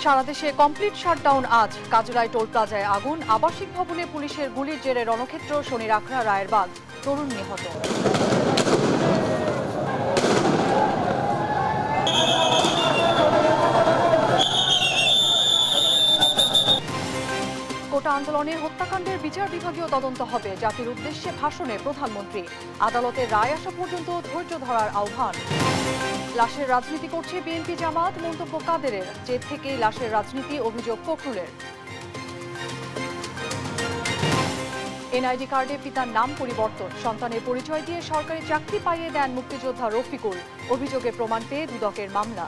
সারা দেশে complete shutdown আজ। কাজলাই toll প্লাজায় আগুন, আবাসিক ভবনে পুলিশের গুলির জেরে রণক্ষেত্র, শনির আখড়া, রায়েরবাগ, তরুণ নিহত। কোটা আন্দোলনে হত্যাকাণ্ডের বিচার বিভাগীয় তদন্ত হবে, জাতির উদ্দেশ্যে ভাষণে প্রধানমন্ত্রী। আদালতের রায় আসা পর্যন্ত ধৈর্য ধরার আহ্বান। লাশের রাজনীতি করছে বিএনপি জামাত, মন্তব্য কাদেরের। জেদ থেকেই লাশের রাজনীতি, অভিযোগ ফখরুলের। এনআইডি কার্ডে পিতার নাম পরিবর্তন, সন্তানের পরিচয় দিয়ে সরকারি চাকরি পাইয়ে দেন মুক্তিযোদ্ধা রফিকুল, অভিযোগে প্রমাণ পেয়ে দুদকের মামলা।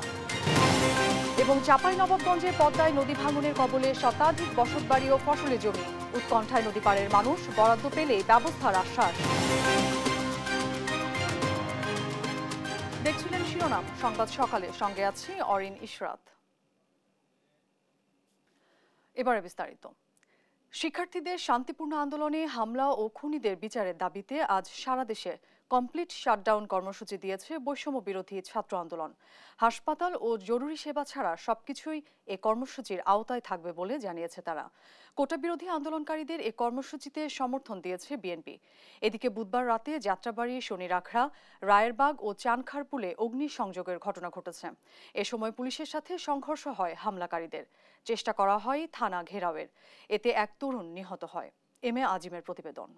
এবং চাঁপাইনবাবগঞ্জে পদ্মায় নদী ভাঙনের কবলে শতাধিক বসতবাড়ি ও ফসলি জমি, উৎকণ্ঠায় নদী পাড়ের মানুষ, বরাদ্দ পেলে ব্যবস্থার আশ্বাস। দেখছিলেন শিরোনাম সংবাদ সকালে, সঙ্গে আছি অরিন ইশরাত। এবারে বিস্তারিত। শিক্ষার্থীদের শান্তিপূর্ণ আন্দোলনে হামলা ও খুনিদের বিচারের দাবিতে আজ সারা দেশে কমপ্লিট শাটডাউন কর্মসূচি দিয়েছে বৈষম্য বিরোধী ছাত্র আন্দোলন। হাসপাতাল ও জরুরি সেবা ছাড়া সবকিছুই এ কর্মসূচির আওতায় থাকবে বলে জানিয়েছে তারা। কোটা বিরোধী আন্দোলনকারীদের এ কর্মসূচিতে সমর্থন দিয়েছে বিএনপি। এদিকে বুধবার রাতে যাত্রাবাড়ি, শনির আখড়া, রায়েরবাগ ও চানখারপুলে অগ্নিসংযোগের ঘটনা ঘটেছে। এ সময় পুলিশের সাথে সংঘর্ষ হয় হামলাকারীদের। চেষ্টা করা হয় থানা ঘেরাওয়ের। এতে এক তরুণ নিহত হয়। এম এ আজিমের প্রতিবেদন।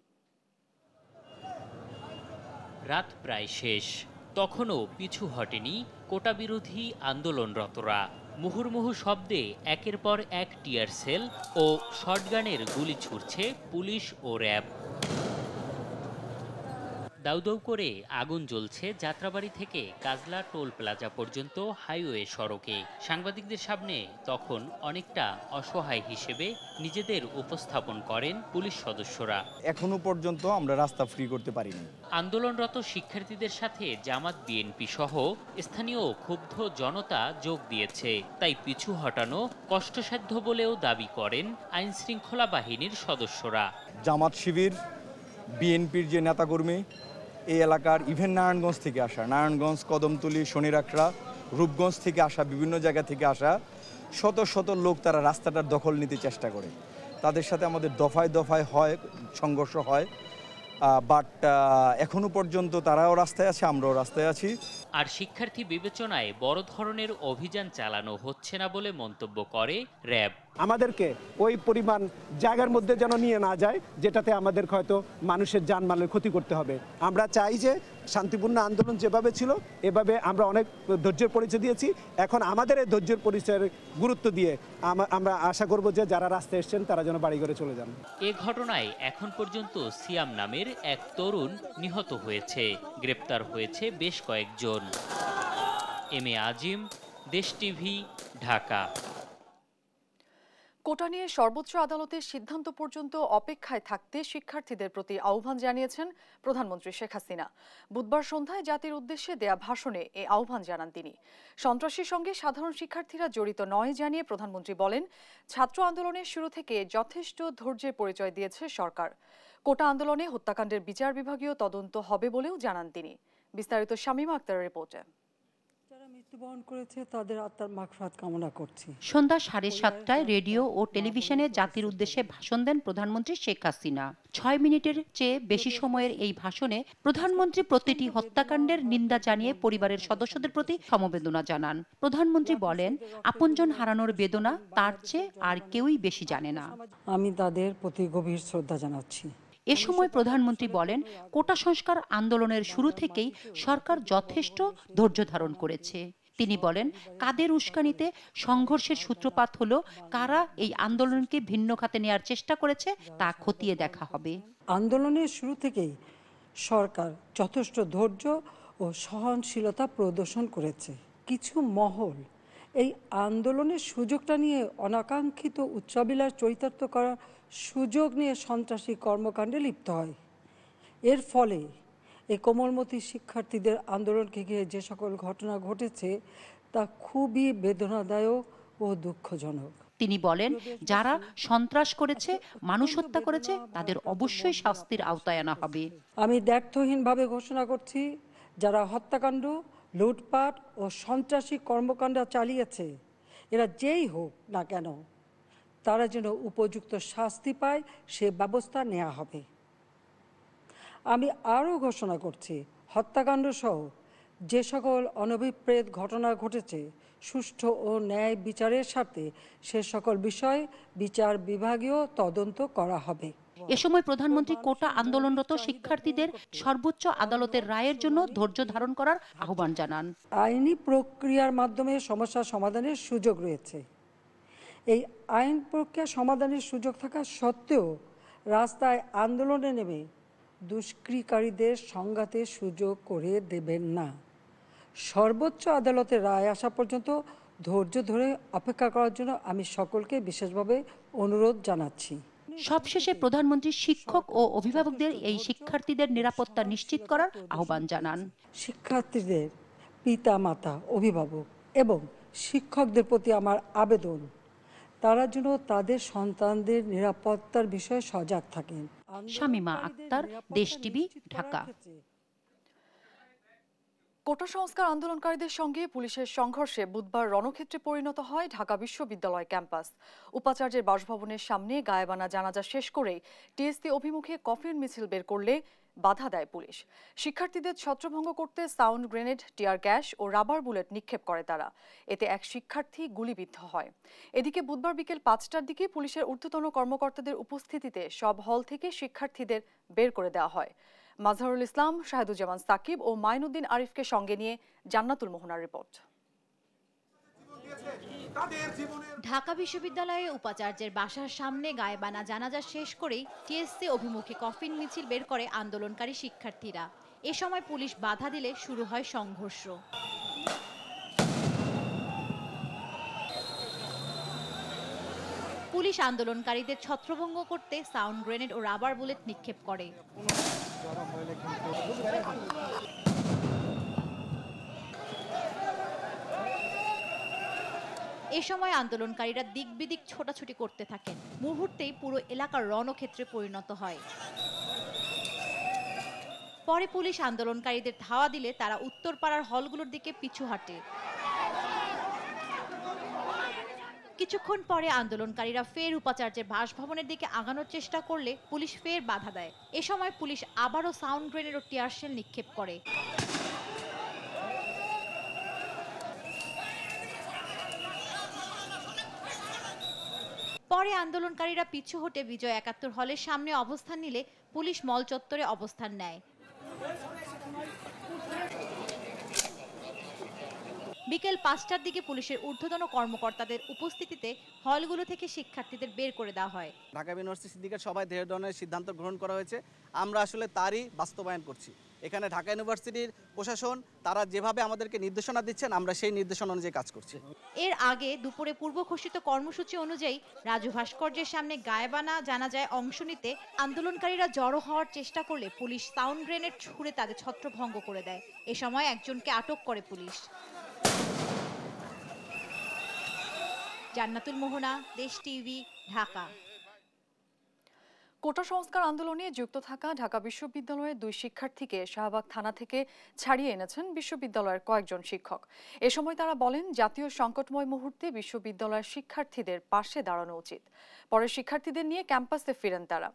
রাত প্রায় শেষ, তখনও পিছু হটেনি কোটা বিরোধী আন্দোলনরতরা। মুহুর্মুহু শব্দে একের পর এক টিয়ার সেল ও শটগানের গুলি ছুড়ছে পুলিশ ও র্যাব। দাউদাউ করে আগুন জ্বলছে যাত্রাবাড়ি থেকে কাজলা টোল প্লাজা পর্যন্ত হাইওয়ে সড়কে। সাংবাদিকদের সামনে তখন অনেকটা অসহায় হিসেবে নিজেদের উপস্থাপন করেন পুলিশ সদস্যরা। এখনো পর্যন্ত আমরা রাস্তা ফ্রি করতে পারিনি। আন্দোলনরত শিক্ষার্থীদের সাথে জামাত, বিএনপি সহ স্থানীয় ক্ষুব্ধ জনতা যোগ দিয়েছে। তাই পিছু হটানো কষ্টসাধ্য বলেও দাবি করেন আইন শৃঙ্খলা বাহিনীর সদস্যরা। জামাত শিবির, বিএনপির যে নেতাকর্মী এই এলাকার, ইভেন নারায়ণগঞ্জ থেকে আসা, নারায়ণগঞ্জ, কদমতলী, শনির আখড়া, রূপগঞ্জ থেকে আসা, বিভিন্ন জায়গা থেকে আসা শত শত লোক তারা রাস্তাটার দখল নিতে চেষ্টা করে। তাদের সাথে আমাদের দফায় দফায় হয় সংঘর্ষ হয়, বাট এখনো পর্যন্ত তারাও রাস্তায় আছে, আমরাও রাস্তায় আছি। আর শিক্ষার্থী বিবেচনায় বড় ধরনের অভিযান চালানো হচ্ছে না বলে মন্তব্য করে র্যাব। আমাদেরকে ওই পরিমাণ জায়গার মধ্যে যেন নিয়ে না যায় যেটাতে আমাদের হয়তো মানুষের জানমালের ক্ষতি করতে হবে। আমরা চাই যে শান্তিপূর্ণ আন্দোলন যেভাবে ছিল এভাবে আমরা অনেক ধৈর্যের পরিচয় দিয়েছি। এখন আমাদের এই ধৈর্যের পরিচয়ের গুরুত্ব দিয়ে আমরা আশা করব যে যারা রাস্তায় এসছেন তারা যেন বাড়ি ঘরে চলে যান। এ ঘটনায় এখন পর্যন্ত সিয়াম নামের এক তরুণ নিহত হয়েছে, গ্রেপ্তার হয়েছে বেশ কয়েকজন। এম এ আজিম, দেশ টিভি, ঢাকা। কোটা নিয়ে সর্বোচ্চ আদালতের সিদ্ধান্ত পর্যন্ত অপেক্ষায় থাকতে শিক্ষার্থীদের প্রতি আহ্বান জানিয়েছেন প্রধানমন্ত্রী শেখ হাসিনা। বুধবার সন্ধ্যায় জাতির উদ্দেশ্যে দেয়া ভাষণে এ আহ্বান জানান তিনি। সন্ত্রাসীর সঙ্গে সাধারণ শিক্ষার্থীরা জড়িত নয় জানিয়ে প্রধানমন্ত্রী বলেন, ছাত্র আন্দোলনের শুরু থেকে যথেষ্ট ধৈর্যের পরিচয় দিয়েছে সরকার। কোটা আন্দোলনে হত্যাকাণ্ডের বিচার বিভাগীয় তদন্ত হবে বলেও জানান তিনি। বিস্তারিত শামীমা আক্তারের রিপোর্টে। মৃত্যুবরণ করেছে তাদের আত্মার মাগফিরাত কামনা করছি। সন্ধ্যা 7:30টায় রেডিও ও টেলিভিশনে জাতির উদ্দেশ্যে ভাষণ দেন প্রধানমন্ত্রী শেখ হাসিনা। 6 মিনিটের চেয়ে বেশি সময়ের এই ভাষণে প্রধানমন্ত্রী প্রতিটি হত্যাকাণ্ডের নিন্দা জানিয়ে পরিবারের সদস্যদের প্রতি সমবেদনা জানান। প্রধানমন্ত্রী বলেন, আপনজন হারানোর বেদনা তার চেয়ে আর কেউই বেশি জানে না। আমি তাদের প্রতি গভীর শ্রদ্ধা জানাচ্ছি। এ সময় প্রধানমন্ত্রী বলেন, কোটা সংস্কার আন্দোলনের শুরু থেকেই সরকার যথেষ্ট ধৈর্য ধারণ করেছে। তিনি বলেন, কাদের উস্কানিতে সংঘর্ষের সূত্রপাত হলো, কারা এই আন্দোলনকে ভিন্ন খাতে নেওয়ার চেষ্টা করেছে তা খতিয়ে দেখা হবে। আন্দোলনের শুরু থেকেই সরকার যথেষ্ট ধৈর্য ও সহনশীলতা প্রদর্শন করেছে। কিছু মহল এই আন্দোলনের সুযোগটা নিয়ে অনাকাঙ্ক্ষিত উচ্চাবিলাস চরিতার্থ করার সুযোগ নিয়ে সন্ত্রাসী কর্মকাণ্ডে লিপ্ত হয়। এর ফলে এই কোমলমতি শিক্ষার্থীদের আন্দোলনকে ঘিরে যে সকল ঘটনা ঘটেছে তা খুবই বেদনাদায়ক ও দুঃখজনক। তিনি বলেন, যারা সন্ত্রাস করেছে, মানুষ হত্যা করেছে, তাদের অবশ্যই শাস্তির আওতায় আনা হবে। আমি দ্ব্যর্থহীনভাবে ঘোষণা করছি, যারা হত্যাকাণ্ড, লুটপাট ও সন্ত্রাসী কর্মকাণ্ড চালিয়েছে এরা যেই হোক না কেন তারা যেন উপযুক্ত শাস্তি পায় সে ব্যবস্থা নেওয়া হবে। আমি আরও ঘোষণা করছি, হত্যাকাণ্ড সহ যে সকল অনভিপ্রেত ঘটনা ঘটেছে সুষ্ঠু ও ন্যায় বিচারের স্বার্থে সে সকল বিষয়ে বিচার বিভাগীয় তদন্ত করা হবে। এ সময় প্রধানমন্ত্রী কোটা আন্দোলনরত শিক্ষার্থীদের সর্বোচ্চ আদালতের রায়ের জন্য ধৈর্য ধারণ করার আহ্বান জানান। আইনি প্রক্রিয়ার মাধ্যমে সমস্যা সমাধানের সুযোগ রয়েছে। এই আইন প্রক্রিয়া সমাধানের সুযোগ থাকা সত্ত্বেও রাস্তায় আন্দোলনে নেমে দুষ্কৃতিকারীদের সংঘাতের সুযোগ করে দেবেন না। সর্বোচ্চ আদালতের রায় আসা পর্যন্ত ধৈর্য ধরে অপেক্ষা করার জন্য আমি সকলকে বিশেষভাবে অনুরোধ জানাচ্ছি। সবশেষে প্রধানমন্ত্রী শিক্ষক ও অভিভাবকদের এই শিক্ষার্থীদের নিরাপত্তা নিশ্চিত করার আহ্বান জানান। শিক্ষার্থীদের পিতা মাতা, অভিভাবক এবং শিক্ষকদের প্রতি আমার আবেদন, তারা যেন তাদের সন্তানদের নিরাপত্তার বিষয়ে সজাগ থাকেন। শামিমা আক্তার, দেশ টিভি, ঢাকা। কোটা সংস্কার আন্দোলনকারীদের সঙ্গে পুলিশের সংঘর্ষে বুধবার রণক্ষেত্রে পরিণত হয় ঢাকা বিশ্ববিদ্যালয় ক্যাম্পাস। উপাচার্যের বাসভবনের সামনে গায়েবানা জানাজা শেষ করেই টিএসসি অভিমুখে কফিন মিছিল বের করলে বাধা দেয় পুলিশ। শিক্ষার্থীদের ছত্রভঙ্গ করতে সাউন্ড গ্রেনেড, টিয়ার গ্যাস ও রাবার বুলেট নিক্ষেপ করে তারা। এতে এক শিক্ষার্থী গুলিবিদ্ধ হয়। এদিকে বুধবার বিকেল 5টার দিকে পুলিশের ঊর্ধ্বতন কর্মকর্তাদের উপস্থিতিতে সব হল থেকে শিক্ষার্থীদের বের করে দেওয়া হয়। মাজহারুল ইসলাম, শাহেদুজ্জামান সাকিব ও মাইনুদ্দিন আরিফকে সঙ্গে নিয়ে জান্নাতুল মোহনার রিপোর্ট। ঢাকা বিশ্ববিদ্যালয়ে উপাচার্যের বাসার সামনে গায়েবানা জানাজা শেষ করেই টিএসসি অভিমুখে কফিন মিছিল বের করে আন্দোলনকারী শিক্ষার্থীরা। এ সময় পুলিশ বাধা দিলে শুরু হয় সংঘর্ষ। পুলিশ আন্দোলনকারীদের ছত্রভঙ্গ করতে সাউন্ড গ্রেনেড ও রাবার বুলেট নিক্ষেপ করে। এ সময় আন্দোলনকারীরা দিক বিদিক ছোটাছুটি করতে থাকেন। মুহূর্তেই পুরো এলাকার রণক্ষেত্রে পরিণত হয়। পরে পুলিশ আন্দোলনকারীদের ধাওয়া দিলে তারা উত্তরপাড়ার হলগুলোর দিকে পিছু হাঁটে। কিছুক্ষণ পরে আন্দোলনকারীরা ফের উপাচার্যের বাসভবনের দিকে আগানোর চেষ্টা করলে পুলিশ ফের বাধা দেয়। এ সময় পুলিশ আবারও সাউন্ড গ্রেনেড ও টিয়ার শেল নিক্ষেপ করে। পরে আন্দোলনকারীরা পিছু হটে বিজয় ৭১ হলের সামনে অবস্থান নিলে পুলিশ মল চত্বরে অবস্থান নেয়। বিকেল ৫টার দিকে পুলিশের ঊর্ধ্বতন কর্মকর্তাদের উপস্থিতিতে হলগুলো থেকে শিক্ষার্থীদের বের করে দেওয়া হয়। ঢাকা ইউনিভার্সিটি সিন্ডিকেট সভায় দেড় ধরনের সিদ্ধান্ত গ্রহণ করা হয়েছে। আমরা আসলে তারই বাস্তবায়ন করছি। এখানে ঢাকা ইউনিভার্সিটির প্রশাসন তারা যেভাবে আমাদেরকে নির্দেশনা দিচ্ছেন আমরা সেই নির্দেশনা অনুযায়ী কাজ করছি। এর আগে দুপুরে পূর্ব ঘোষিত কর্মসূচি অনুযায়ী রাজু ভাস্কর্যের সামনে গায়েবানা জানাজায় অংশ নিতে আন্দোলনকারীরা জড়ো হওয়ার চেষ্টা করলে পুলিশ সাউন্ড গ্রেনেড ছুড়ে তাদের ছত্রভঙ্গ করে দেয়। এ সময় একজনকে আটক করে পুলিশ। জান্নাতুল মোহনা, দেশ টিভি, ঢাকা। কোটা সংস্কার আন্দোলনে যুক্ত থাকা ঢাকা বিশ্ববিদ্যালয়ের 2 শিক্ষার্থীকে শাহবাগ থানা থেকে ছাড়িয়ে এনেছেন বিশ্ববিদ্যালয়ের কয়েকজন শিক্ষক। এ সময় তারা বলেন, জাতীয় সংকটময় মুহূর্তে বিশ্ববিদ্যালয়ের শিক্ষার্থীদের পাশে দাঁড়ানো উচিত। পরে শিক্ষার্থীদের নিয়ে ক্যাম্পাসে ফিরেন তারা।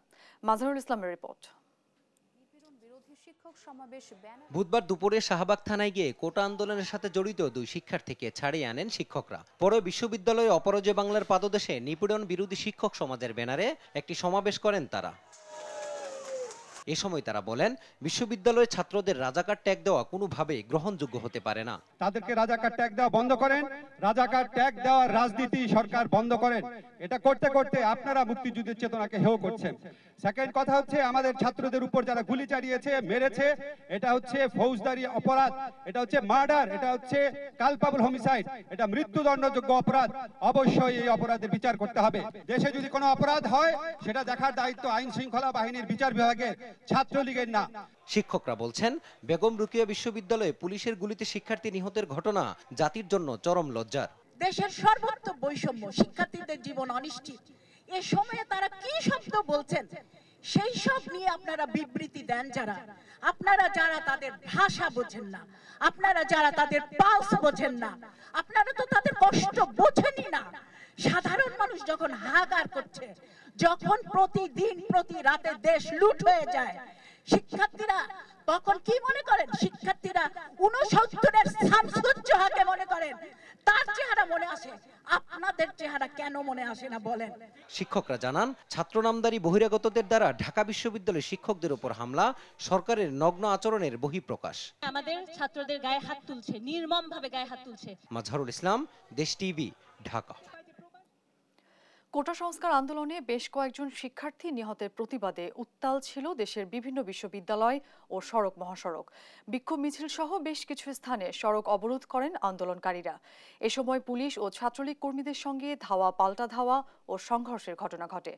মাজহারুল ইসলামের রিপোর্ট। বুধবার দুপুরে শাহবাগ থানায় গিয়ে কোটা আন্দোলনের সাথে জড়িত 2 শিক্ষার্থীকে ছাড়িয়ে আনেন শিক্ষকরা। পরে বিশ্ববিদ্যালয়ে অপরাজয় বাংলার পাদদেশে নিপীড়ন বিরোধী শিক্ষক সমাজের ব্যানারে একটি সমাবেশ করেন তারা। এ সময় তারা বলেন, বিশ্ববিদ্যালয়ের ছাত্রদের রাজাকার ট্যাগ দেওয়া কোনোভাবেই গ্রহণযোগ্য হতে পারে না। তাদেরকে রাজাকার ট্যাগ দেওয়া বন্ধ করেন, রাজাকার ট্যাগ দেওয়ার রাজনীতি সরকার বন্ধ করেন। এটা করতে করতে আপনারা মুক্তিযুদ্ধের চেতনাকে হেয় করছেন। সেকেন্ড কথা হচ্ছে, আমাদের ছাত্রদের উপর যারা গুলি চালিয়েছে, মেরেছে, এটা হচ্ছে ফৌজদারি অপরাধ, এটা হচ্ছে মার্ডার, এটা হচ্ছে কালপাবল হোমিসাইড, এটা মৃত্যুদণ্ডযোগ্য অপরাধ। অবশ্যই এই অপরাধের বিচার করতে হবে। দেশে যদি কোনো অপরাধ হয় সেটা দেখার দায়িত্ব আইন শৃঙ্খলা বাহিনীর বিচার বিভাগের, ছাত্রলীগের না। শিক্ষকরা বলছেন, বেগম রোকেয়া বিশ্ববিদ্যালয়ে পুলিশের গুলিতে শিক্ষার্থী নিহতের ঘটনা জাতির জন্য চরম লজ্জার। দেশের সর্বত্র বৈষম্য, শিক্ষার্থীদের জীবন অনিশ্চিত। এ সময়ে তারা কি শব্দ বলছেন, সেই সব নিয়ে আপনারা বিবৃতি দেন যারা, আপনারা যারা তাদের ভাষা বোঝেন না, আপনারা যারা তাদের পালস বোঝেন না, আপনারা তো তাদের কষ্ট বোঝেনই না। সাধারণ মানুষ যখন হাহাকার করছে, যখন প্রতিদিন প্রতি রাতে দেশ লুট হয়ে যায়, শিক্ষার্থীরা তখন কি মনে করেন? শিক্ষার্থীরা 69-এর শামসুজ্জোহাকে মনে করেন, তার চেহারা মনে আসে, আপনাদের চেহারা কেন মনে আসে না বলেন? শিক্ষকরা জানান, ছাত্র নামদারি বহিরাগতদের দ্বারা ঢাকা বিশ্ববিদ্যালয়ের শিক্ষকদের উপর হামলা সরকারের নগ্ন আচরণের বহিঃপ্রকাশ। আমাদের ছাত্রদের গায়ে হাত তুলছে, নির্মমভাবে গায়ে হাত তুলছে। মাজহারুল ইসলাম, দেশ টিভি, ঢাকা। কোটা সংস্কার আন্দোলনে বেশ কয়েকজন শিক্ষার্থী নিহতের প্রতিবাদে উত্তাল ছিল দেশের বিভিন্ন বিশ্ববিদ্যালয় ও সড়ক মহাসড়ক। বিক্ষোভ মিছিল সহ বেশ কিছু স্থানে সড়ক অবরোধ করেন আন্দোলনকারীরা। এ সময় পুলিশ ও ছাত্রলীগ কর্মীদের সঙ্গে ধাওয়া পাল্টা ধাওয়া ও সংঘর্ষের ঘটনা ঘটে।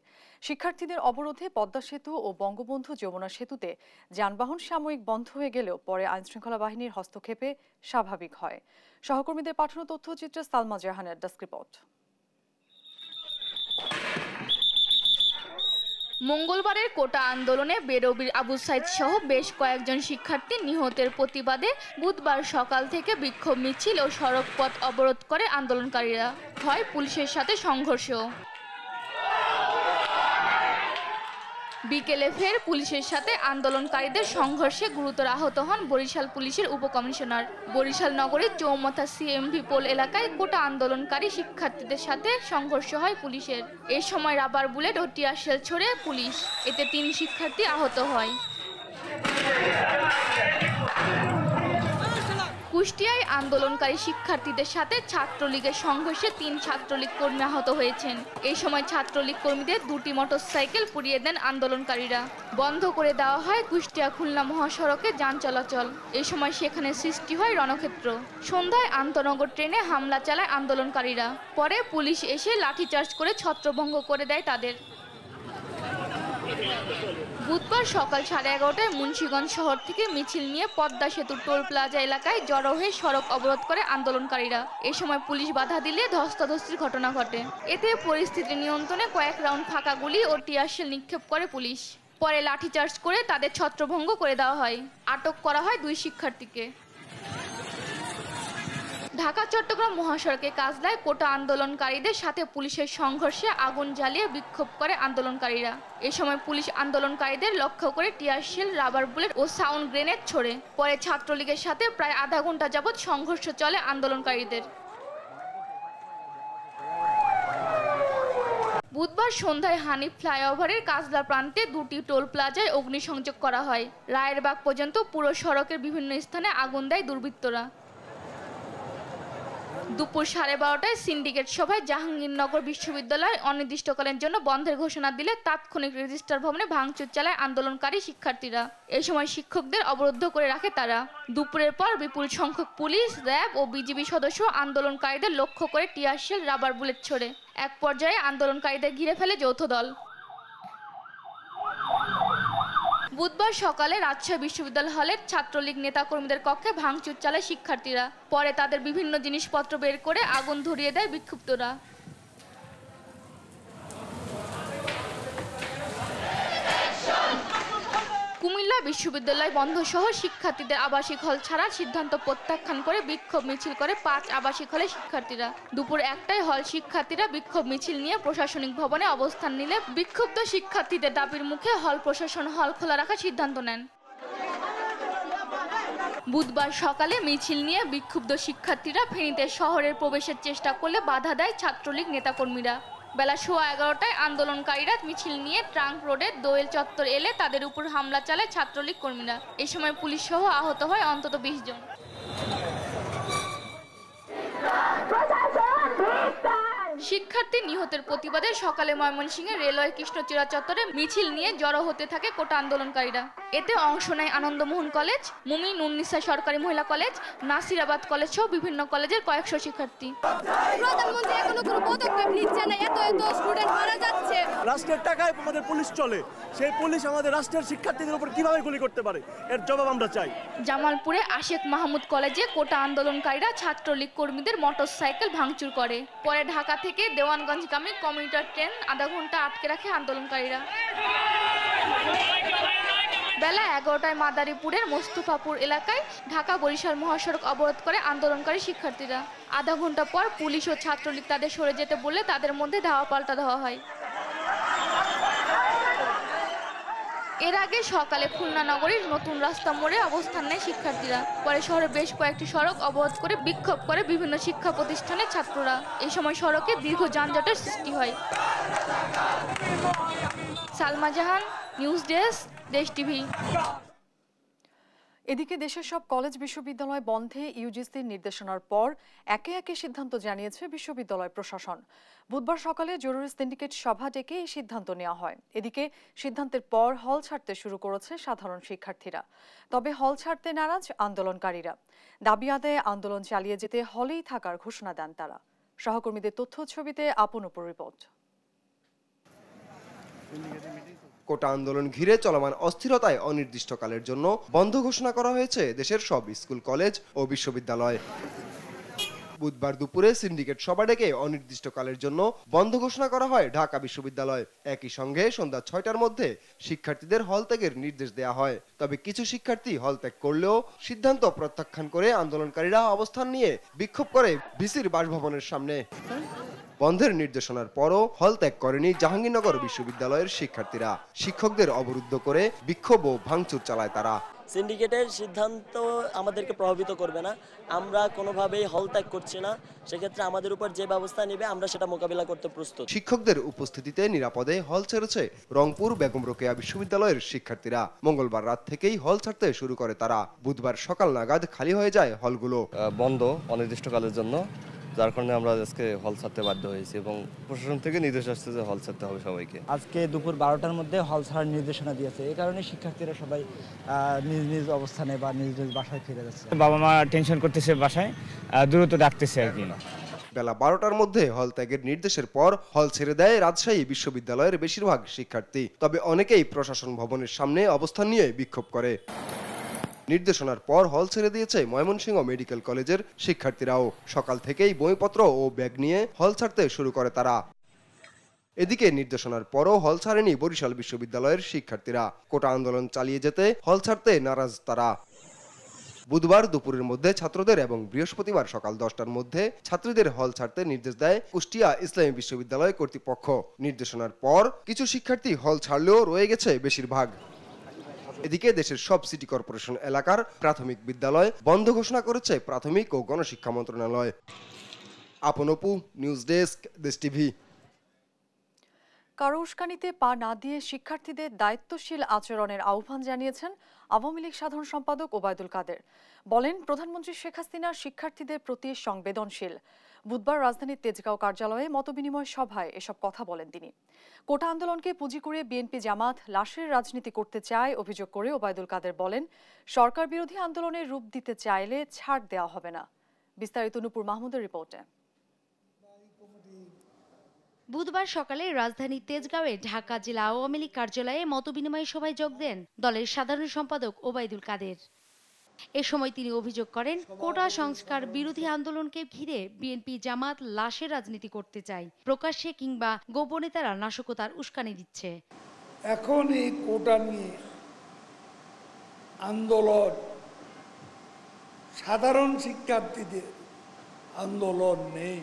শিক্ষার্থীদের অবরোধে পদ্মা সেতু ও বঙ্গবন্ধু যমুনা সেতুতে যানবাহন সাময়িক বন্ধ হয়ে গেলেও পরে আইনশৃঙ্খলা বাহিনীর হস্তক্ষেপে স্বাভাবিক হয়। সহকর্মীদের পাঠানো তথ্যচিত্রে সালমা জাহানের ডেস্ক রিপোর্ট। মঙ্গলবারের কোটা আন্দোলনে বেরবির আবু সাইদ সহ বেশ কয়েকজন শিক্ষার্থী নিহতের প্রতিবাদে বুধবার সকাল থেকে বিক্ষোভ মিছিল ও সড়ক পথ অবরোধ করে আন্দোলনকারীরা। হয় পুলিশের সাথে সংঘর্ষ। বিকেলে ফের পুলিশের সাথে আন্দোলনকারীদের সংঘর্ষে গুরুতর আহত হন বরিশাল পুলিশের উপকমিশনার। বরিশাল নগরীর চৌমাথা সিএমভি পোল এলাকায় কোটা আন্দোলনকারী শিক্ষার্থীদের সাথে সংঘর্ষ হয় পুলিশের। এ সময় রাবার বুলেট ও টিয়ার শেল ছোড়ে পুলিশ, এতে 3 শিক্ষার্থী আহত হয়। কুষ্টিয়ায় আন্দোলনকারী শিক্ষার্থীদের সাথে ছাত্রলীগের সংঘর্ষে 3 ছাত্রলীগ কর্মী আহত হয়েছেন। এই সময় ছাত্রলীগ কর্মীদের 2টি মোটরসাইকেল পুড়িয়ে দেন আন্দোলনকারীরা। বন্ধ করে দেওয়া হয় কুষ্টিয়া খুলনা মহাসড়কে যান চলাচল। এই সময় সেখানে সৃষ্টি হয় রণক্ষেত্র। সন্ধ্যায় আন্তনগর ট্রেনে হামলা চালায় আন্দোলনকারীরা। পরে পুলিশ এসে লাঠিচার্জ করে ছত্রভঙ্গ করে দেয় তাদের। বুধবার সকাল 11:30টায় মুন্সিগঞ্জ শহর থেকে মিছিল নিয়ে পদ্মা সেতু টোল প্লাজা এলাকায় জড়ো হয়ে সড়ক অবরোধ করে আন্দোলনকারীরা। এ সময় পুলিশ বাধা দিলে ধস্তাধস্তির ঘটনা ঘটে। এতে পরিস্থিতি নিয়ন্ত্রণে কয়েক রাউন্ড ফাঁকা গুলি ও টিয়ারশেল নিক্ষেপ করে পুলিশ। পরে লাঠিচার্জ করে তাদের ছত্রভঙ্গ করে দেওয়া হয়। আটক করা হয় 2 শিক্ষার্থীকে। ঢাকা চট্টগ্রাম মহাসড়কে কাজলায় কোটা আন্দোলনকারীদের সাথে পুলিশের সংঘর্ষে আগুন জ্বালিয়ে বিক্ষোভ করে আন্দোলনকারীরা। এ সময় পুলিশ আন্দোলনকারীদের লক্ষ্য করে টিয়ার শেল, রাবার বুলেট ও সাউন্ড গ্রেনেড ছোড়ে। পরে ছাত্রলীগের সাথে প্রায় আধা ঘন্টা যাবৎ সংঘর্ষ চলে আন্দোলনকারীদের। বুধবার সন্ধ্যায় হানিফ ফ্লাইওভারের কাজলা প্রান্তে 2টি টোল প্লাজায় অগ্নিসংযোগ করা হয়। রায়েরবাগ পর্যন্ত পুরো সড়কের বিভিন্ন স্থানে আগুন দেয় দুর্বৃত্তরা। দুপুর 12:30টায় সিন্ডিকেট সভায় জাহাঙ্গীরনগর বিশ্ববিদ্যালয় অনির্দিষ্টকালের জন্য বন্ধের ঘোষণা দিলে তাৎক্ষণিক রেজিস্ট্রার ভবনে ভাঙচুর চালায় আন্দোলনকারী শিক্ষার্থীরা। এই সময় শিক্ষকদের অবরুদ্ধ করে রাখে তারা। দুপুরের পর বিপুল সংখ্যক পুলিশ, র্যাব ও বিজিবি সদস্য আন্দোলনকারীদের লক্ষ্য করে টিয়ারশেল, রাবার বুলেট ছোড়ে। এক পর্যায়ে আন্দোলনকারীদের ঘিরে ফেলে যৌথ দল। বুধবার সকালে রাজশাহী বিশ্ববিদ্যালয় হলের ছাত্রলীগ নেতাকর্মীদের কক্ষে ভাঙচুর চালায় শিক্ষার্থীরা। পরে তাদের বিভিন্ন জিনিসপত্র বের করে আগুন ধরিয়ে দেয় বিক্ষুব্ধরা। কুমিল্লা বিশ্ববিদ্যালয় বন্ধ সহ শিক্ষার্থীদের আবাসিক হল ছাড়ার সিদ্ধান্ত প্রত্যাখ্যান করে বিক্ষোভ মিছিল করে 5 আবাসিক হলে শিক্ষার্থীরা। দুপুর 1টায় হল শিক্ষার্থীরা বিক্ষোভ মিছিল নিয়ে প্রশাসনিক ভবনে অবস্থান নিলে বিক্ষুব্ধ শিক্ষার্থীদের দাবির মুখে হল প্রশাসন হল খোলা রাখার সিদ্ধান্ত নেন। বুধবার সকালে মিছিল নিয়ে বিক্ষুব্ধ শিক্ষার্থীরা ফেনীতে শহরের প্রবেশের চেষ্টা করলে বাধা দেয় ছাত্রলীগ নেতাকর্মীরা। বেলা 11:15টায় আন্দোলনকারীরা মিছিল নিয়ে ট্রাঙ্ক রোডের দোয়েল চত্বর এলে তাদের উপর হামলা চালায় ছাত্রলীগ কর্মীরা। এই সময় পুলিশ সহ আহত হয় অন্তত 20 জন। শিক্ষার্থী নিহতের প্রতিবাদে সকালে ময়মনসিংহের রেলওয়ে কৃষ্ণচূড়া চত্বরে মিছিল নিয়ে জড়ো হতে থাকে কোটা আন্দোলনকারীরা। এতে অংশ নেয় আনন্দমোহন কলেজ, মুমিন উন্নিসা সরকারি মহিলা কলেজ, নাসিরাবাদ কলেজ সহ বিভিন্ন কলেজের কয়েকশো শিক্ষার্থী। প্রধানমন্ত্রী এখনো কোনো পদক্ষেপ নিচ্ছে না, এত স্টুডেন্ট মারা যাচ্ছে। রাষ্ট্রের টাকায় আমাদের পুলিশ চলে, সেই পুলিশ আমাদের রাষ্ট্রের শিক্ষার্থীদের উপর কিভাবে গুলি করতে পারে, এর জবাব আমরা চাই। জামালপুরে আশেক মাহমুদ কলেজে কোটা আন্দোলনকারীরা ছাত্রলীগ কর্মীদের মোটরসাইকেল ভাঙচুর করে। পরে ঢাকা থেকে দেওয়ানগঞ্জগামী কমিউটার ট্রেন আধা ঘন্টা আটকে রাখে আন্দোলনকারীরা। বেলা 11টায় মাদারীপুরের মোস্তফাপুর এলাকায় ঢাকা বরিশাল মহাসড়ক অবরোধ করে আন্দোলনকারী শিক্ষার্থীরা। আধা ঘন্টা পর পুলিশ ও ছাত্রলীগ তাদের সরে যেতে বললে তাদের মধ্যে ধাওয়া পাল্টা দেওয়া হয়। এর আগে সকালে খুলনা নগরীর নতুন রাস্তা মোড়ে অবস্থান নেয় শিক্ষার্থীরা। পরে শহরে বেশ কয়েকটি সড়ক অবরোধ করে বিক্ষোভ করে বিভিন্ন শিক্ষা প্রতিষ্ঠানের ছাত্ররা। এই সময় সড়কে দীর্ঘ যানজটের সৃষ্টি হয়। সালমা জাহান, নিউজ ডেস্ক, দেশ টিভি। এদিকে দেশের সব কলেজ বিশ্ববিদ্যালয় বন্ধে ইউজিসির নির্দেশনার পর একে একে সিদ্ধান্ত জানিয়েছে বিশ্ববিদ্যালয় প্রশাসন। বুধবার সকালে জরুরি সিন্ডিকেট সভা ডেকে এই সিদ্ধান্ত নেওয়া হয়। এদিকে সিদ্ধান্তের পর হল ছাড়তে শুরু করেছে সাধারণ শিক্ষার্থীরা। তবে হল ছাড়তে নারাজ আন্দোলনকারীরা। দাবি আদায়ে আন্দোলন চালিয়ে যেতে হলেই থাকার ঘোষণা দেন তারা। সহকর্মীদের তথ্য ছবিতে আপন উপর রিপোর্ট। কোটা আন্দোলন ঘিরে চলমান অস্থিরতায় অনির্দিষ্টকালের জন্য বন্ধ ঘোষণা করা হয়েছে দেশের সব স্কুল, কলেজ ও বিশ্ববিদ্যালয়। বুধবার দুপুরে সিন্ডিকেট সভা ডেকে অনির্দিষ্টকালের জন্য বন্ধ ঘোষণা করা হয় ঢাকা বিশ্ববিদ্যালয়। একই সঙ্গে সন্ধ্যা 6টার মধ্যে শিক্ষার্থীদের হল ত্যাগের নির্দেশ দেওয়া হয়। তবে কিছু শিক্ষার্থী হল ত্যাগ করলেও সিদ্ধান্ত প্রত্যাখ্যান করে আন্দোলনকারীরা অবস্থান নিয়ে বিক্ষোভ করে ভিসির বাসভবনের সামনে। বন্ধের নির্দেশনার পরও হল ত্যাগ করেনি জাহাঙ্গীরনগর বিশ্ববিদ্যালয়ের শিক্ষার্থীরা। শিক্ষকদের অবরুদ্ধ করে বিক্ষোভ ও ভাঙচুর চালায় তারা। সিন্ডিকেটের সিদ্ধান্ত আমাদেরকে প্রভাবিত করবে না, আমরা কোনোভাবেই হল ত্যাগ করছি না। সেক্ষেত্রে আমাদের উপর যে ব্যবস্থা নেবে আমরা সেটা মোকাবিলা করতে প্রস্তুত। শিক্ষকদের উপস্থিতিতে নিরাপদে হল ছেড়েছে রংপুর বেগম রোকেয়া বিশ্ববিদ্যালয়ের শিক্ষার্থীরা। মঙ্গলবার রাত থেকেই হল ছাড়তে শুরু করে তারা। বুধবার সকাল নাগাদ খালি হয়ে যায় হলগুলো। বন্ধ অনির্দিষ্টকালের জন্য, যার কারণে আমরা আজকে হল ছাড়তে বাধ্য হয়েছি এবং প্রশাসন থেকে নির্দেশ আসছে যে হল ছাড়তে হবে সবাইকে। আজকে দুপুর 12টার মধ্যে হল ছাড়ার নির্দেশনা দিয়েছে। এই কারণে শিক্ষার্থীরা সবাই নিজ নিজ অবস্থানে বা নিজ নিজ বাসায় ফিরে যাচ্ছে। বাবা মা টেনশন করতেছে, বাসায় দ্রুত ডাকতেছে আর কি। বেলা 12টার মধ্যে হল ত্যাগের নির্দেশের পর হল ছেড়ে দেয় রাজশাহী বিশ্ববিদ্যালয়ের বেশিরভাগ শিক্ষার্থী। তবে অনেকেই প্রশাসন ভবনের সামনে অবস্থান নিয়ে বিক্ষোভ করে। নির্দেশনার পর হল ছেড়ে দিয়েছে ময়মনসিংহ মেডিকেল কলেজের শিক্ষার্থীরাও। সকাল থেকেই বইপত্র ও ব্যাগ নিয়ে হল ছাড়তে শুরু করে তারা। এদিকে নির্দেশনার পরও হল ছাড়েনি বরিশাল বিশ্ববিদ্যালয়ের শিক্ষার্থীরা। কোটা আন্দোলন চালিয়ে যেতে হল ছাড়তে নারাজ তারা। বুধবার দুপুরের মধ্যে ছাত্রদের এবং বৃহস্পতিবার সকাল 10টার মধ্যে ছাত্রীদের হল ছাড়তে নির্দেশ দেয় কুষ্টিয়া ইসলামী বিশ্ববিদ্যালয় কর্তৃপক্ষ। নির্দেশনার পর কিছু শিক্ষার্থী হল ছাড়লেও রয়ে গেছে বেশিরভাগ। এদিকে দেশের সব সিটি কর্পোরেশন এলাকার প্রাথমিক বিদ্যালয় বন্ধ ঘোষণা করেছে প্রাথমিক ও গণশিক্ষা মন্ত্রণালয়। আপন অপু, নিউজ ডেস্ক, দেশ টিভি। কারো উস্কানিতে পা না দিয়ে শিক্ষার্থীদের দায়িত্বশীল আচরণের আহ্বান জানিয়েছেন আওয়ামী লীগ সাধারণ সম্পাদক ওবায়দুল কাদের। বলেন, প্রধানমন্ত্রী শেখ হাসিনা শিক্ষার্থীদের প্রতি সংবেদনশীল। বুধবার রাজধানীর তেজগাঁও কার্যালয়ে মতবিনিময় সভায় এসব কথা বলেন তিনি। কোটা আন্দোলনকে পুঁজি করে বিএনপি জামাত লাশের রাজনীতি করতে চায় অভিযোগ করে ওবায়দুল কাদের বলেন, সরকার বিরোধী আন্দোলনের রূপ দিতে চাইলে ছাড় দেওয়া হবে না। বিস্তারিত নূপুর মাহমুদের রিপোর্টে। বুধবার সকালে রাজধানী তেজগাঁওয়ে ঢাকা জেলা আওয়ামী লীগ কার্যালয়ে মতবিনিময় সভায় যোগ দেন দলের সাধারণ সম্পাদক ওবায়দুল কাদের। এ সময় তিনি অভিযোগ করেন, কোটা সংস্কার বিরোধী আন্দোলনকে ঘিরে বিএনপি জামাত লাশের রাজনীতি করতে চায়। প্রকাশ্যে কিংবা গোপনে তারা নাশকতার উস্কানি দিচ্ছে। এখন এই কোটা নিয়ে আন্দোলন সাধারণ শিক্ষার্থীদের আন্দোলন নেই।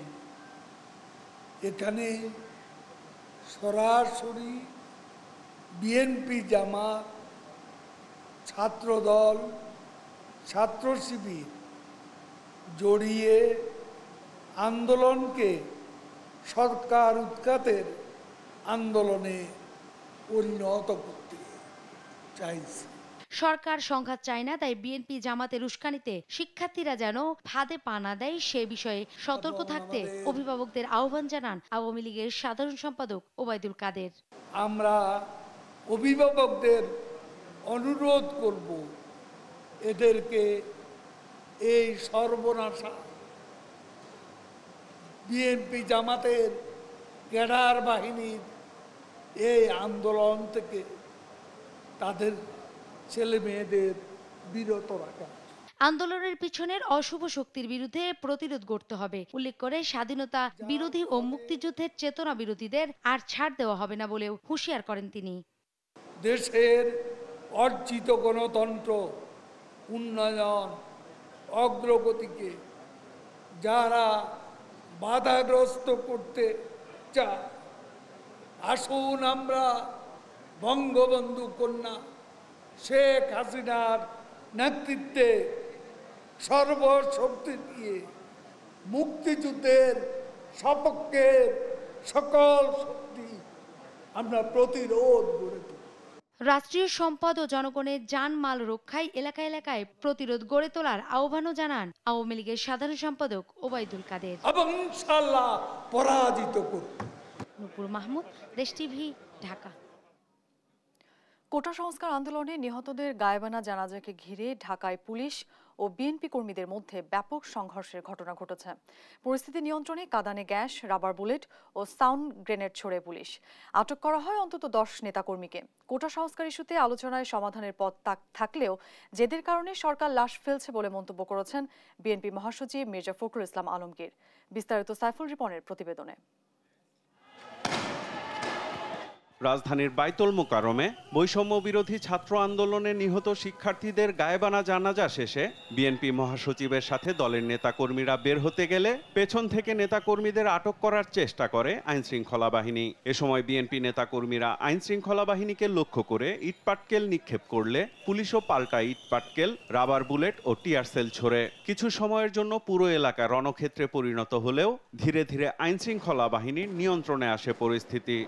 এখানে সরাসরি বিএনপি জামাত, ছাত্রদল, ছাত্র শিবির জড়িয়ে আন্দোলনকে সরকার উৎখাতের আন্দোলনে পরিণত করতে চাইছে। সরকার সংঘাত চায় না, তাই বিএনপি জামাতের উস্কানিতে শিক্ষার্থীরা যেন ফাঁদে পা না দেয় সে বিষয়ে সতর্ক থাকতে অভিভাবকদের আহ্বান জানান আওয়ামী লীগের সাধারণ সম্পাদক ওবায়দুল কাদের। আমরা অভিভাবকদের অনুরোধ করব, এদেরকে এই সর্বনাশা বিএনপি জামাতের ক্যাডার বাহিনীর এই আন্দোলন থেকে তাদের ছেলে মেয়েদের বিরত রাখা। আন্দোলনের পিছনের অশুভ শক্তির বিরুদ্ধে প্রতিরোধ গড়তে হবে উল্লেখ করে স্বাধীনতা বিরোধী ও মুক্তিযুদ্ধের চেতনা বিরোধীদের আর ছাড় দেওয়া হবে না বলেও হুঁশিয়ার করেন তিনি। দেশের অর্জিত গণতন্ত্র, উন্নয়ন, অগ্রগতিকে যারা বাধাগ্রস্ত করতে চায়, আসুন আমরা বঙ্গবন্ধু কন্যা শেখ হাসিনার নেতৃত্বে সর্বশক্তি দিয়ে মুক্তিযুদ্ধের সপক্ষে সকল শক্তি আমরা প্রতিরোধ গড়ে তুলি। রাষ্ট্রীয় সম্পদ ও জনগণের জানমাল রক্ষায় এলাকা এলাকায় প্রতিরোধ গড়ে তোলার আহ্বানও জানান আওয়ামী লীগের সাধারণ সম্পাদক ওবায়দুল কাদের। এবং ইনশাআল্লাহ পরাজিত করব। নূপুর মাহমুদ, দেশ টিভি, ঢাকা। কোটা সংস্কার আন্দোলনে নিহতদের গায়েবানা জানাজাকে ঘিরে ঢাকায় পুলিশ ও বিএনপি কর্মীদের মধ্যে ব্যাপক সংঘর্ষের ঘটনা ঘটেছে। পরিস্থিতি নিয়ন্ত্রণে কাঁদানে গ্যাস, রাবার বুলেট ও সাউন্ড গ্রেনেড ছোড়ে পুলিশ। আটক করা হয় অন্তত 10 নেতাকর্মীকে। কোটা সংস্কার ইস্যুতে আলোচনায় সমাধানের পথ থাকলেও জেদের কারণে সরকার লাশ ফেলছে বলে মন্তব্য করেছেন বিএনপি মহাসচিব মির্জা ফখরুল ইসলাম আলমগীর। বিস্তারিত সাইফুল রিপনের প্রতিবেদনে। রাজধানীর বাইতুল মোকাররমে বৈষম্য বিরোধী ছাত্র আন্দোলনে নিহত শিক্ষার্থীদের গায়েবানা জানাজা শেষে বিএনপি মহাসচিবের সাথে দলের নেতাকর্মীরা বের হতে গেলে পেছন থেকে নেতাকর্মীদের আটক করার চেষ্টা করে আইনশৃঙ্খলা বাহিনী। এ সময় বিএনপি নেতাকর্মীরা আইনশৃঙ্খলা বাহিনীকে লক্ষ্য করে ইটপাটকেল নিক্ষেপ করলে পুলিশও পাল্টা ইটপাটকেল, রাবার বুলেট ও টিয়ার সেল ছোড়ে। কিছু সময়ের জন্য পুরো এলাকা রণক্ষেত্রে পরিণত হলেও ধীরে ধীরে আইনশৃঙ্খলা বাহিনীর নিয়ন্ত্রণে আসে পরিস্থিতি।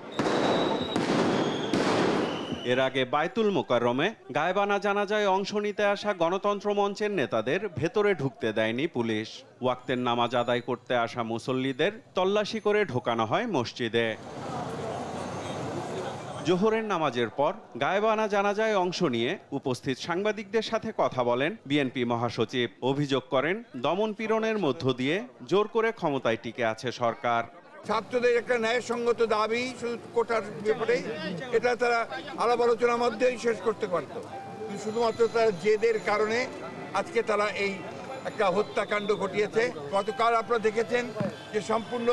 এর আগে বাইতুল মোকাররমে গায়েবানা জানাজায় অংশ নিতে আসা গণতন্ত্র মঞ্চের নেতাদের ভেতরে ঢুকতে দেয়নি পুলিশ। ওয়াক্তের নামাজ আদায় করতে আসা মুসল্লিদের তল্লাশি করে ঢোকানো হয় মসজিদে। জোহরের নামাজের পর গায়েবানা জানাজায় অংশ নিয়ে উপস্থিত সাংবাদিকদের সাথে কথা বলেন বিএনপি মহাসচিব। অভিযোগ করেন দমন পীড়নের মধ্য দিয়ে জোর করে ক্ষমতায় টিকে আছে সরকার। ছাত্রদের একটা ন্যায়সঙ্গত দাবি শুধু কোটার ব্যাপারে, এটা তারা আলাপ আলোচনার মধ্যেই শেষ করতে পারত। শুধুমাত্র তার জেদের কারণে আজকে তারা এই একটা হত্যাকাণ্ড ঘটিয়েছে। গতকাল আপনারা দেখেছেন যে সম্পূর্ণ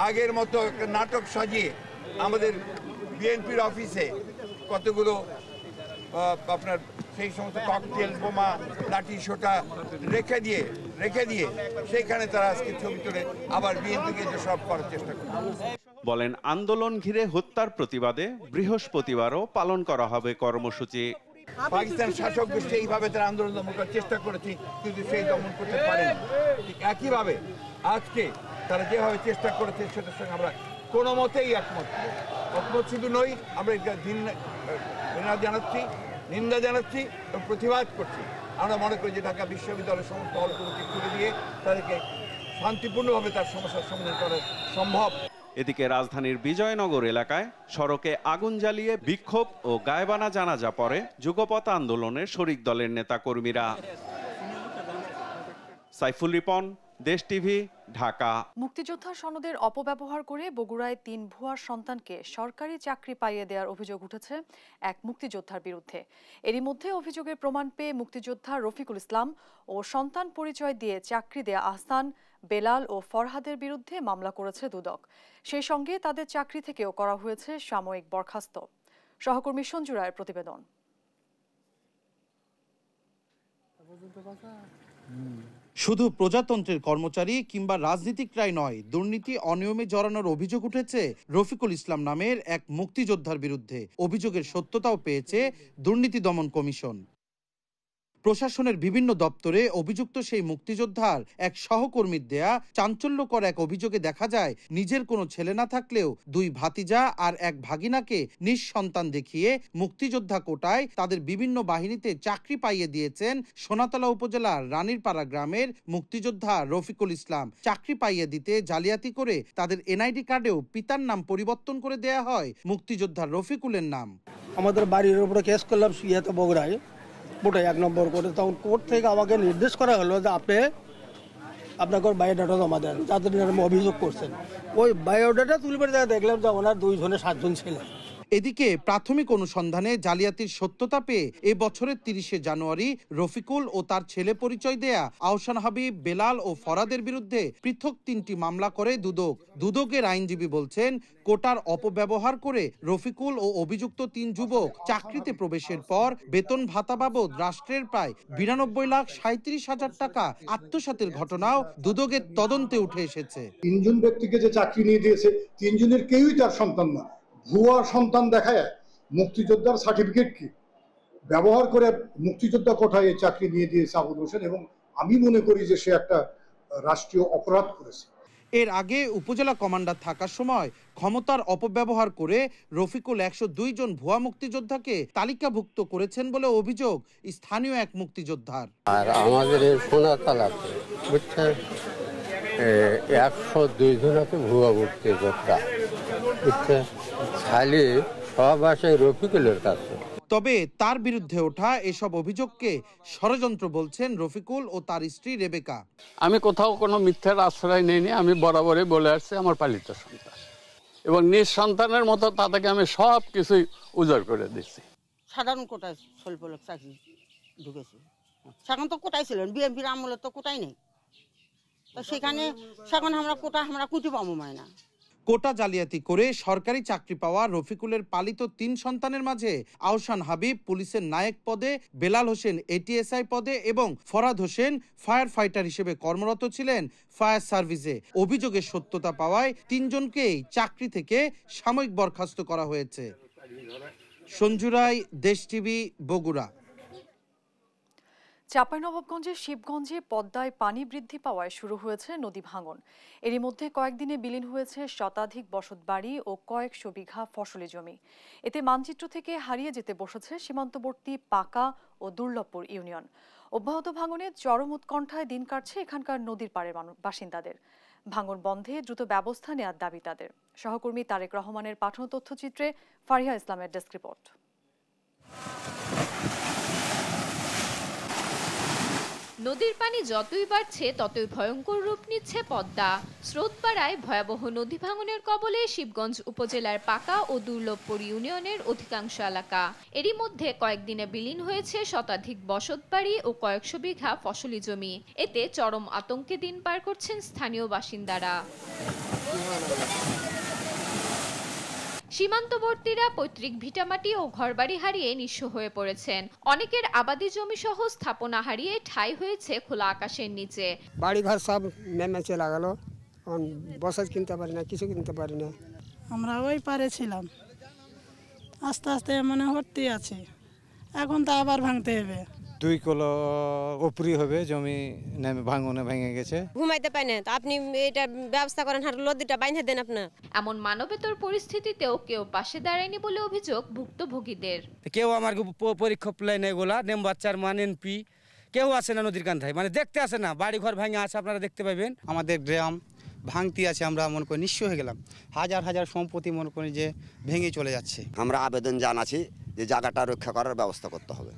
আগের মতো একটা নাটক সাজিয়ে আমাদের বিএনপির অফিসে কতগুলো আপনার সেই সমস্ত ককটেল, বোমা, লাঠি সোটা রেখে দিয়ে সেইখানে তারা আজকে ছবি তুলে আবার বিএনপিকে সব করার চেষ্টা করে। বলেন আন্দোলন ঘিরে হত্যার প্রতিবাদে বৃহস্পতিবারও পালন করা হবে কর্মসূচি। পাকিস্তান শাসক গোষ্ঠী এইভাবে তারা আন্দোলন দমন করার চেষ্টা করেছে, কিন্তু সেই দমন করতে পারেনি। ঠিক একইভাবে আজকে তারা যেভাবে চেষ্টা করেছে সেটার সঙ্গে আমরা কোনো মতেই একমত শুধু নই, আমরা নিন্দা জানাচ্ছি এবং প্রতিবাদ করছি। আমরা মনে করি যে ঢাকা বিশ্ববিদ্যালয়ের সমস্ত হলগুলোকে খুলে দিয়ে তাদেরকে শান্তিপূর্ণভাবে তার সমস্যার সমাধান করা সম্ভব। এদিকে রাজধানীর বিজয়নগর এলাকায় সড়কে আগুন জ্বালিয়ে বিক্ষোভ ও গায়েবানা জানাজা পরে যুগপৎ আন্দোলনের শরিক দলের নেতাকর্মীরা। সাইফুল রিপন, দেশ টিভি, ঢাকা। মুক্তিযোদ্ধা সনদের অপব্যবহার করে বগুড়ায় 3 ভুয়ার সন্তানকে সরকারি চাকরি পাইয়ে দেওয়ার অভিযোগ উঠেছে এক মুক্তিযোদ্ধার বিরুদ্ধে। এরই মধ্যে অভিযোগের প্রমাণ পেয়ে মুক্তিযোদ্ধা রফিকুল ইসলাম ও সন্তান পরিচয় দিয়ে চাকরি দেয়া আহসান, বেলাল ও ফরহাদের বিরুদ্ধে মামলা করেছে দুদক। সেই সঙ্গে তাদের চাকরি থেকেও করা হয়েছে সাময়িক বরখাস্ত। সহকর্মী সঞ্জু রায়ের প্রতিবেদন। শুধু প্রজাতন্ত্রের কর্মচারী কিংবা রাজনীতিকরাই নয়, দুর্নীতি অনিয়মে জড়ানোর অভিযোগ উঠেছে রফিকুল ইসলাম নামের এক মুক্তিযোদ্ধার বিরুদ্ধে। অভিযোগের সত্যতাও পেয়েছে দুর্নীতি দমন কমিশন। প্রশাসনের বিভিন্ন দপ্তরে অভিযুক্ত সেই মুক্তিযোদ্ধার এক সহকর্মীর দেয়া চাঞ্চল্যকর এক অভিযোগে দেখা যায়, নিজের কোনো ছেলে না থাকলেও 2 ভাতিজা আর 1 ভাগিনাকে নিঃসন্তান দেখিয়ে মুক্তিযোদ্ধা কোটায় তাদের বিভিন্ন বাহিনীতে চাকরি পাইয়ে দিয়েছেন সোনাতলা উপজেলার রানীরপাড়া গ্রামের মুক্তিযোদ্ধা রফিকুল ইসলাম। চাকরি পাইয়ে দিতে জালিয়াতি করে তাদের এনআইডি কার্ডেও পিতার নাম পরিবর্তন করে দেয়া হয় মুক্তিযোদ্ধা রফিকুলের নাম। আমাদের বাড়ির উপরে কেস করলাম সিয়াতে বগুড়ায়, ওটাই 1 নম্বর করে। তখন কোর্ট থেকে আমাকে নির্দেশ করা হলো যে আপনাকে বায়োডাটা জমা দেন, যাদের নামে অভিযোগ করছেন। ওই বায়োডাটা তুলবে দেখলাম যে ওনার 2 জনে 7 জন ছিলেন। এদিকে প্রাথমিক অনুসন্ধানে জালিয়াতির সত্যতা পেয়ে এ বছরের 30শে জানুয়ারি রফিকুল ও তার ছেলে পরিচয় দেয়া আহসান হাবিব, বেলাল ও ফরাদের বিরুদ্ধে পৃথক 3টি মামলা করে দুদক। দুদকের আইনজীবী বলছেন, কোটার অপব্যবহার করে রফিকুল ও অভিযুক্ত 3 যুবক চাকরিতে প্রবেশের পর বেতন ভাতা বাবদ রাষ্ট্রের প্রায় 92,37,000 টাকা আত্মসাতের ঘটনাও দুদকের তদন্তে উঠে এসেছে। 3 জন ব্যক্তিকে যে চাকরি নিয়ে দিয়েছে, 3 জনের কেউই তার সন্তান না। ভুয়া সন্তান দেখায় মুক্তিযোদ্ধার সার্টিফিকেট কি ব্যবহার করে মুক্তিযোদ্ধা কোটায় এই চাকরি নিয়ে দিয়েছে আবুল হোসেন, এবং আমি মনে করি যে সে একটা রাষ্ট্রীয় অপরাধ করেছে। এর আগে উপজেলা কমান্ডার থাকার সময় ক্ষমতার অপব্যবহার করে রফিকুল 102 জন ভুয়া মুক্তিযোদ্ধাকে তালিকাভুক্ত করেছেন বলে অভিযোগ স্থানীয় এক মুক্তিযোদ্ধার। আর আমাদের সোনা তালাতে বুঝছেন 102 জন আছে ভুয়া মুক্তিযোদ্ধা, বুঝছেন, খালি সব আসে রফিকুলের কাছে। তবে তার বিরুদ্ধে ওঠা এসব অভিযোগকে ষড়যন্ত্র বলছেন রফিকুল ও তার স্ত্রী রেবেকা। আমি কোথাও কোনো মিথ্যার আশ্রয় নেইনি, আমি বরাবরই বলে আসছি আমার পালিত সন্তান এবং নিজ সন্তানের মতো তাদেরকে আমি সব কিছুই উজাড় করে দিচ্ছি। সাধারণ কোটায় স্বল্প লোক চাকরি ঢুকেছে, সেখানে তো কোটাই ছিলেন, বিএনপির আমলে তো কোটাই নেই, তো সেখানে সেখানে আমরা কোটা আমরা কুটি পাবো মায়না। কোটা জালিয়াতি করে সরকারি চাকরি পাওয়া রফিকুলের পালিত 3 সন্তানের মাঝে আহসান হাবিব পুলিশের নায়েক পদে, বেলাল হোসেন এটিএসআই পদে এবং ফরাদ হোসেন ফায়ার ফাইটার হিসেবে কর্মরত ছিলেন ফায়ার সার্ভিসে। অভিযোগের সত্যতা পাওয়ায় 3 জনকেই চাকরি থেকে সাময়িক বরখাস্ত করা হয়েছে। সঞ্জু রায়, দেশ টিভি, বগুড়া। চাঁপাইনবাবগঞ্জের শিবগঞ্জে পদ্মায় পানি বৃদ্ধি পাওয়ায় শুরু হয়েছে নদী ভাঙন। এরই মধ্যে কয়েকদিনে বিলীন হয়েছে শতাধিক বসতবাড়ি ও কয়েকশো বিঘা ফসলি জমি। এতে মানচিত্র থেকে হারিয়ে যেতে বসেছে সীমান্তবর্তী পাকা ও দুর্লভপুর ইউনিয়ন। অব্যাহত ভাঙনে চরম উৎকণ্ঠায় দিন কাটছে এখানকার নদীর পাড়ের বাসিন্দাদের। ভাঙন বন্ধে দ্রুত ব্যবস্থা নেওয়ার দাবি তাদের। সহকর্মী তারেক রহমানের পাঠানো তথ্যচিত্রে ফারিহা ইসলামের ডেস্ক রিপোর্ট। নদীর পানি যতই বাড়ছে ততই ভয়ঙ্কর রূপ নিচ্ছে পদ্মা। স্রোত বাড়ায় ভয়াবহ নদী ভাঙনের কবলে শিবগঞ্জ উপজেলার পাকা ও দুর্লভপুর ইউনিয়নের অধিকাংশ এলাকা। এরই মধ্যে কয়েকদিনে বিলীন হয়েছে শতাধিক বসতবাড়ি ও কয়েকশো বিঘা ফসলি জমি। এতে চরম আতঙ্কে দিন পার করছেন স্থানীয় বাসিন্দারা। সীমান্তবর্তীরা পৈতৃক ভিটামাটি ও ঘরবাড়ি হারিয়ে নিঃস্ব হয়ে পড়েছেন। অনেকের আবাদি জমি সহ স্থাপনা হারিয়ে ঠাঁই হয়েছে খোলা আকাশের নিচে। বাড়িঘর সব নেমে চলে গেল, বসত কিনতে পারি না, কিছু কিনতে পারি না। আমরা ওই পারে ছিলাম, আস্তে আস্তে মনে হতেই আছে, এখন তো আবার ভাঙতে হবে। 2 কিলো উপরি হবে জমি ভাঙনে ভেঙে গেছে, ঘুমাইতে পাই না। আপনি এটা ব্যবস্থা করেন, আর নদীটা বাইন্ধে দেন আপনার। এমন মানবেতর পরিস্থিতিতেও কেউ পাশে দাঁড়ায়নি বলে অভিযোগ ভুক্তভোগীদের। কেউ আমার পরীক্ষা প্লেন এগুলা নেমবাচ্চার মান এনপি কেউ আসে না নদীর কান্ধায়, মানে দেখতে আসে না। বাড়ি ঘর ভেঙে আছে, আপনারা দেখতে পাবেন। আমাদের গ্রাম ভাঙতি আছে, আমরা মনে করি নিঃস্ব হয়ে গেলাম। হাজার হাজার সম্পত্তি মনে করি যে ভেঙে চলে যাচ্ছে। আমরা আবেদন জানাচ্ছি যে জায়গাটা রক্ষা করার ব্যবস্থা করতে হবে।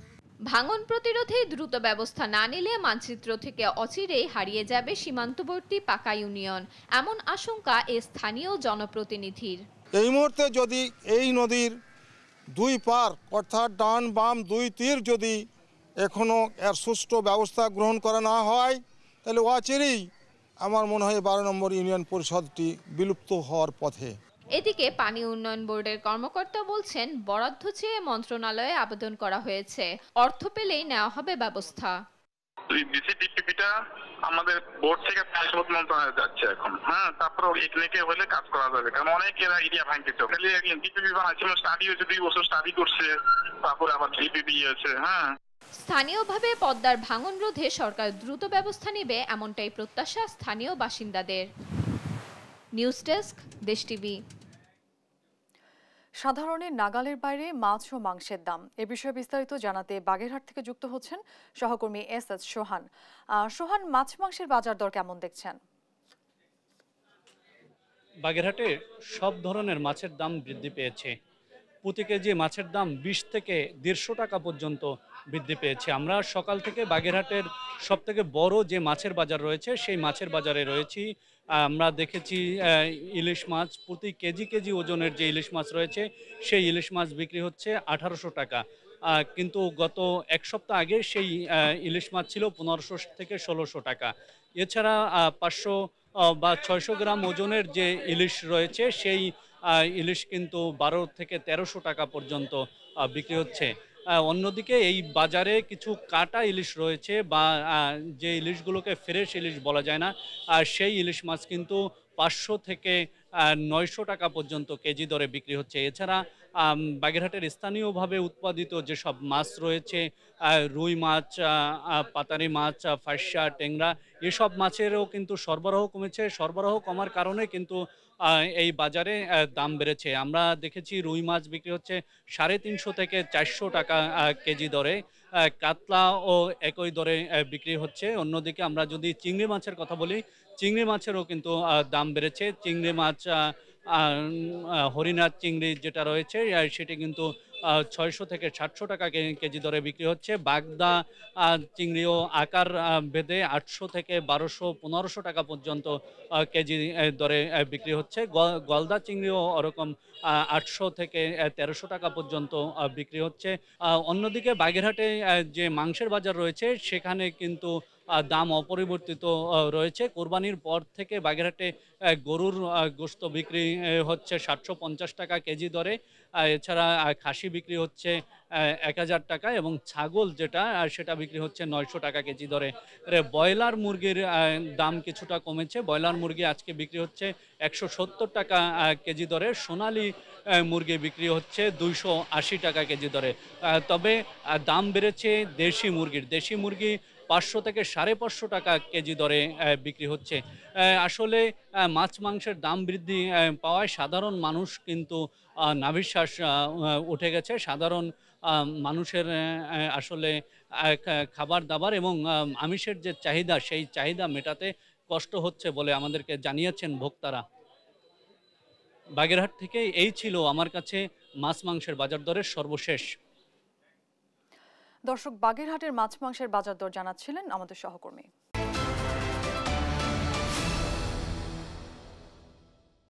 ভাঙন প্রতিরোধে দ্রুত ব্যবস্থা না নিলে মানচিত্র থেকে অচিরেই হারিয়ে যাবে সীমান্তবর্তী পাকা ইউনিয়ন, এমন আশঙ্কা এ স্থানীয় জনপ্রতিনিধির। এই মুহূর্তে যদি এই নদীর 2 পার অর্থাৎ ডান বাম 2 তীর যদি এখনো এর সুষ্ঠু ব্যবস্থা গ্রহণ করা না হয়, তাহলে অচিরেই আমার মনে হয় 12 নম্বর ইউনিয়ন পরিষদটি বিলুপ্ত হওয়ার পথে। এদিকে পানি উন্নয়ন বোর্ডের কর্মকর্তা বলছেন, বরাদ্দ চেয়ে মন্ত্রণালয়ে আবেদন করা হয়েছে, অর্থ পেলেই নেওয়া হবে ব্যবস্থা। বিসিডিপিটা আমাদের বোর্ড থেকে পানিসম্পদ মন্ত্রণালয়ে যাচ্ছে এখন। তারপর এখানে হলে কাজ করা যাবে, কারণ অনেক এরিয়া ভাঙতেছে। খালি ডিপিপি বানাচ্ছে, স্টাডি হয়েছে, 2 বছর স্টাডি করছে, তারপরে আবার ডিপিপি হয়েছে। স্থানীয়ভাবে পদ্মার ভাঙন রোধে সরকার দ্রুত ব্যবস্থা নেবে, এমনটাই প্রত্যাশা স্থানীয় বাসিন্দাদের। নিউজ ডেস্ক, দেশ টিভি। সাধারণের নাগালের বাইরে মাছ ও মাংসের দাম, এ বিষয়ে বিস্তারিত জানাতে বাগেরহাট থেকে যুক্ত হচ্ছেন সহকর্মী এস সোহান। সোহান, মাছ মাংসের বাজার দর কেমন দেখছেন? বাগেরহাটে সব ধরনের মাছের দাম বৃদ্ধি পেয়েছে। প্রতি কেজি মাছের দাম 20 থেকে 150 টাকা পর্যন্ত বৃদ্ধি পেয়েছে। আমরা সকাল থেকে বাগেরহাটের সবথেকে বড় যে মাছের বাজার রয়েছে সেই মাছের বাজারে রয়েছি। আমরা দেখেছি ইলিশ মাছ প্রতি কেজি ওজনের যে ইলিশ মাছ রয়েছে সেই ইলিশ মাছ বিক্রি হচ্ছে 1800 টাকা। কিন্তু গত এক সপ্তাহ আগে সেই ইলিশ মাছ ছিল 1500 থেকে 1600 টাকা। এছাড়া 500 বা 600 গ্রাম ওজনের যে ইলিশ রয়েছে সেই ইলিশ কিন্তু 12 থেকে 1300 টাকা পর্যন্ত বিক্রি হচ্ছে। অন্যদিকে এই বাজারে কিছু কাটা ইলিশ রয়েছে বা যে ইলিশগুলোকে ফ্রেশ ইলিশ বলা যায় না, সেই ইলিশ মাছ কিন্তু 500 থেকে 900 টাকা পর্যন্ত কেজি দরে বিক্রি হচ্ছে। এছাড়া বাগেরহাটের স্থানীয়ভাবে উৎপাদিত যেসব মাছ রয়েছে, রুই মাছ, পাতারি মাছ, ফাঁসা, টেংরা, এসব মাছেরও কিন্তু সরবরাহ কমেছে। সরবরাহ কমার কারণে কিন্তু এই বাজারে দাম বেড়েছে। আমরা দেখেছি রুই মাছ বিক্রি হচ্ছে 350 থেকে 400 টাকা কেজি দরে, কাতলা ও একই দরে বিক্রি হচ্ছে। অন্যদিকে আমরা যদি চিংড়ি মাছের কথা বলি, চিংড়ি মাছেরও কিন্তু দাম বেড়েছে। চিংড়ি মাছ, হরিণার চিংড়ি যেটা রয়েছে সেটি কিন্তু 600 থেকে 700 টাকা কেজি দরে বিক্রি হচ্ছে। বাগদা চিংড়িও আকার ভেদে 800 থেকে 1200-1500 টাকা পর্যন্ত কেজি দরে বিক্রি হচ্ছে। গলদা চিংড়িও ওরকম 800 থেকে 1300 টাকা পর্যন্ত বিক্রি হচ্ছে। অন্যদিকে বাগেরহাটে যে মাংসের বাজার রয়েছে সেখানে কিন্তু দাম অপরিবর্তিত রয়েছে। কোরবানির পর থেকে বাগেরহাটে গরুর গোশত বিক্রি হচ্ছে 750 টাকা কেজি দরে। এছাড়া খাসি বিক্রি হচ্ছে 1000 টাকা এবং ছাগল যেটা সেটা বিক্রি হচ্ছে 900 টাকা কেজি দরে। ব্রয়লার মুরগির দাম কিছুটা কমেছে। ব্রয়লার মুরগি আজকে বিক্রি হচ্ছে 170 টাকা কেজি দরে। সোনালী মুরগি বিক্রি হচ্ছে 280 টাকা কেজি দরে। তবে দাম বেড়েছে দেশি মুরগির। দেশি মুরগি 500 থেকে 550 টাকা কেজি দরে বিক্রি হচ্ছে। আসলে মাছ মাংসের দাম বৃদ্ধি পাওয়ায় সাধারণ মানুষ কিন্তু নাভিশ্বাস উঠে গেছে। সাধারণ মানুষের আসলে খাবার দাবার এবং আমিষের যে চাহিদা সেই চাহিদা মেটাতে কষ্ট হচ্ছে বলে আমাদেরকে জানিয়েছেন ভোক্তারা। বাগেরহাট থেকে এই ছিল আমার কাছে মাছ মাংসের বাজার দরের সর্বশেষ। দর্শক, বাগেরহাটের মাছ মাংসের বাজার দর জানাচ্ছিলেন আমাদের সহকর্মী।